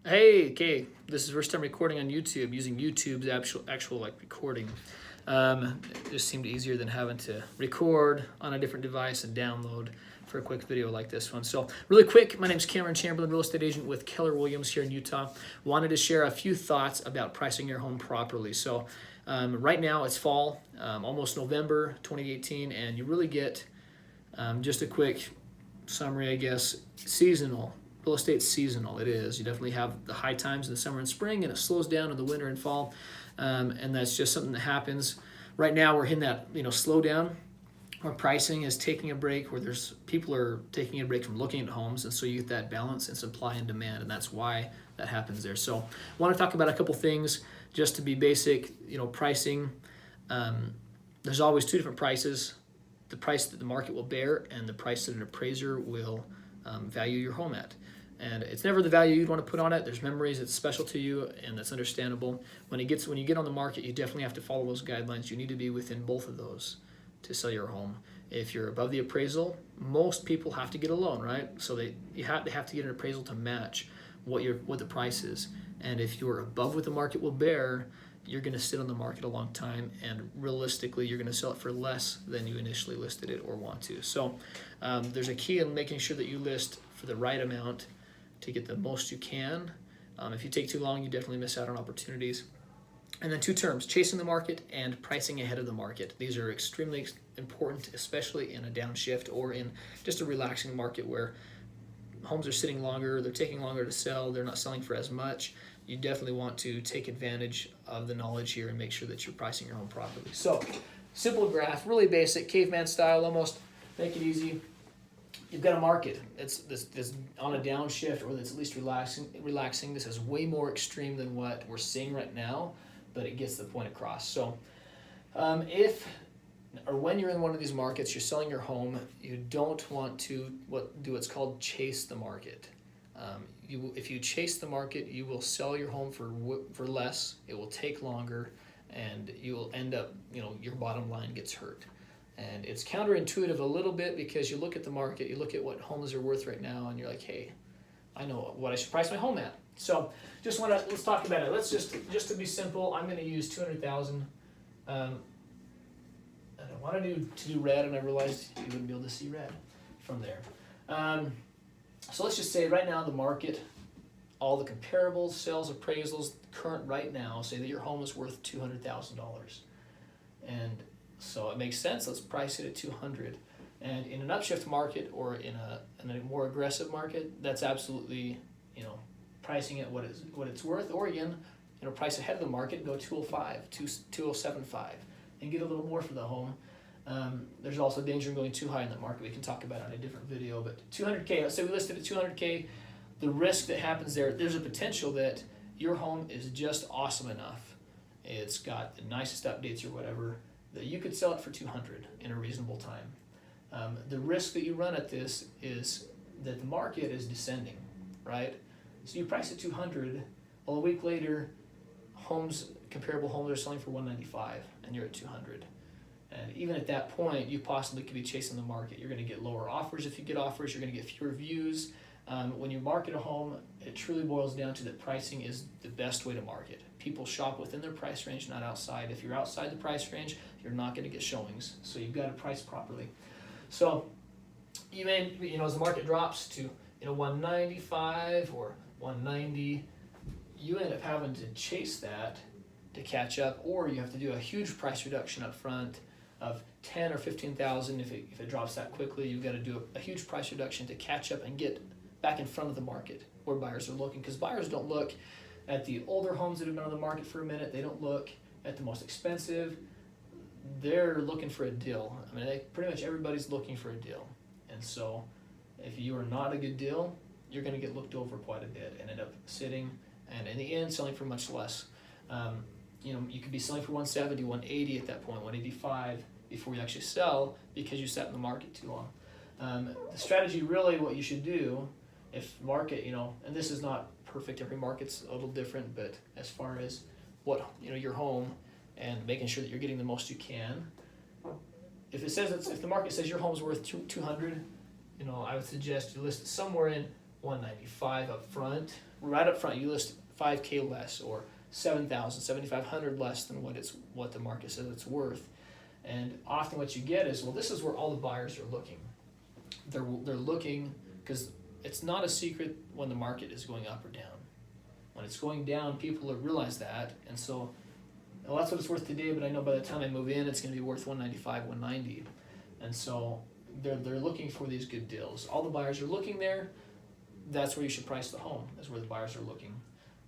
Hey, okay, this is first time recording on YouTube using YouTube's actual like recording. It just seemed easier than having to record on a different device and download for a quick video like this one. So really quick, my name is Cameron Chamberlain, real estate agent with Keller Williams here in Utah. Wanted to share a few thoughts about pricing your home properly. So right now it's fall, almost November 2018, and you really get just a quick summary, I guess, seasonal. Real estate's seasonal. It is. You definitely have the high times in the summer and spring, and it slows down in the winter and fall, and that's just something that happens. Right now, we're in that slowdown where pricing is taking a break, where there's people are taking a break from looking at homes, and so you get that balance in supply and demand, and that's why that happens there. So, I want to talk about a couple things just to be basic. Pricing. There's always two different prices: the price that the market will bear, and the price that an appraiser will value your home at. And it's never the value you'd want to put on it. There's memories that's special to you, and that's understandable. When you get on the market, you definitely have to follow those guidelines. You need to be within both of those to sell your home. If you're above the appraisal, most people have to get a loan, right? So they have to get an appraisal to match what the price is. And if you're above what the market will bear, you're going to sit on the market a long time, and realistically, you're going to sell it for less than you initially listed it or want to. So there's a key in making sure that you list for the right amount to get the most you can. If you take too long, you definitely miss out on opportunities. And then two terms: chasing the market and pricing ahead of the market. These are extremely important, especially in a downshift or in just a relaxing market where homes are sitting longer, they're taking longer to sell, they're not selling for as much. You definitely want to take advantage of the knowledge here and make sure that you're pricing your home properly. So, simple graph, really basic, caveman style almost, make it easy. You've got a market. It's this on a downshift, or that's at least relaxing. This is way more extreme than what we're seeing right now, but it gets the point across. So if or when you're in one of these markets, you're selling your home, you don't want to do what's called chase the market. If you chase the market, you will sell your home for less. It will take longer, and you will end up, your bottom line gets hurt. And it's counterintuitive a little bit, because you look at the market, you look at what homes are worth right now, and you're like, hey, I know what I should price my home at. So let's talk about it. Let's just to be simple, I'm going to use $200,000. And I wanted to do red, and I realized you wouldn't be able to see red from there. So let's just say right now the market, all the comparables, sales, appraisals, current right now, say that your home is worth $200,000. And so it makes sense, let's price it at $200,000. And in an upshift market, or in a more aggressive market, that's absolutely, pricing it what it's worth. Or again, price ahead of the market, go 205, 207.5, and get a little more for the home. There's also danger in going too high in that market. We can talk about it in a different video, but $200K, let's say we listed at $200K, the risk that happens there's a potential that your home is just awesome enough, it's got the nicest updates or whatever, that you could sell it for $200 in a reasonable time. The risk that you run at this is that the market is descending, right? So you price at $200, well, a week later, comparable homes are selling for $195, and you're at $200. And even at that point, you possibly could be chasing the market. You're going to get lower offers if you get offers. You're going to get fewer views. When you market a home, it truly boils down to that pricing is the best way to market. People shop within their price range, not outside. If you're outside the price range, you're not going to get showings. So you've got to price properly. So you may, as the market drops to 195 or 190, you end up having to chase that to catch up, or you have to do a huge price reduction up front of 10 or 15,000. If it drops that quickly, you've got to do a huge price reduction to catch up and get back in front of the market where buyers are looking, because buyers don't look at the older homes that have been on the market for a minute. They don't look at the most expensive. They're looking for a deal. Pretty much everybody's looking for a deal. And so if you are not a good deal, you're going to get looked over quite a bit and end up sitting, and in the end, selling for much less. You could be selling for 170, 180 at that point, 185 before you actually sell, because you sat in the market too long. The strategy, really, what you should do, if market, and this is not perfect, every market's a little different, but as far as what, your home and making sure that you're getting the most you can, if the market says your home's worth 200, I would suggest you list it somewhere in 195 up front. Right up front, you list 5K less or 7,000, 7,500 less than what the market says it's worth. And often what you get is, well, this is where all the buyers are looking. They're looking because it's not a secret when the market is going up or down. When it's going down, people realize that, and so, well, that's what it's worth today, but I know by the time I move in, it's going to be worth 195, 190. And so they're looking for these good deals. All the buyers are looking there. That's where you should price the home, is where the buyers are looking.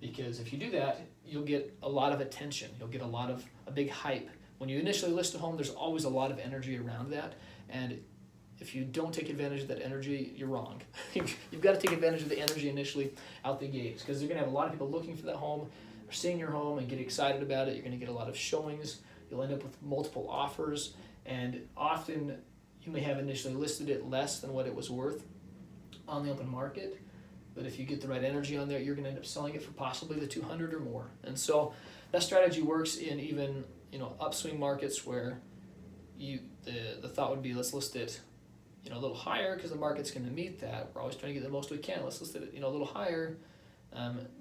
Because if you do that, you'll get a lot of attention. You'll get a big hype. When you initially list a home, there's always a lot of energy around that. And if you don't take advantage of that energy, you're wrong. You've got to take advantage of the energy initially out the gates, because you're going to have a lot of people looking for that home, or seeing your home and get excited about it. You're going to get a lot of showings. You'll end up with multiple offers, and often you may have initially listed it less than what it was worth on the open market. But if you get the right energy on there, you're going to end up selling it for possibly the 200 or more. And so that strategy works in even upswing markets where the thought would be, let's list it a little higher because the market's going to meet that. We're always trying to get the most we can. Let's list it a little higher.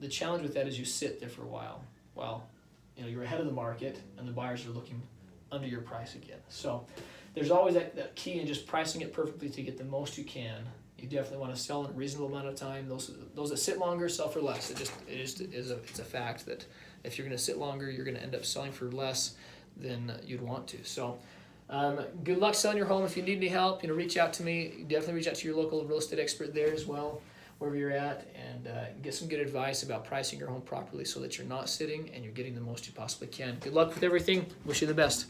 The challenge with that is you sit there for a while you're ahead of the market and the buyers are looking under your price again. So there's always that key in just pricing it perfectly to get the most you can. You definitely want to sell in a reasonable amount of time. Those that sit longer sell for less. It's a fact that if you're going to sit longer, you're going to end up selling for less than you'd want to. So good luck selling your home. If you need any help, reach out to me. Definitely reach out to your local real estate expert there as well, wherever you're at, and get some good advice about pricing your home properly so that you're not sitting and you're getting the most you possibly can. Good luck with everything. Wish you the best.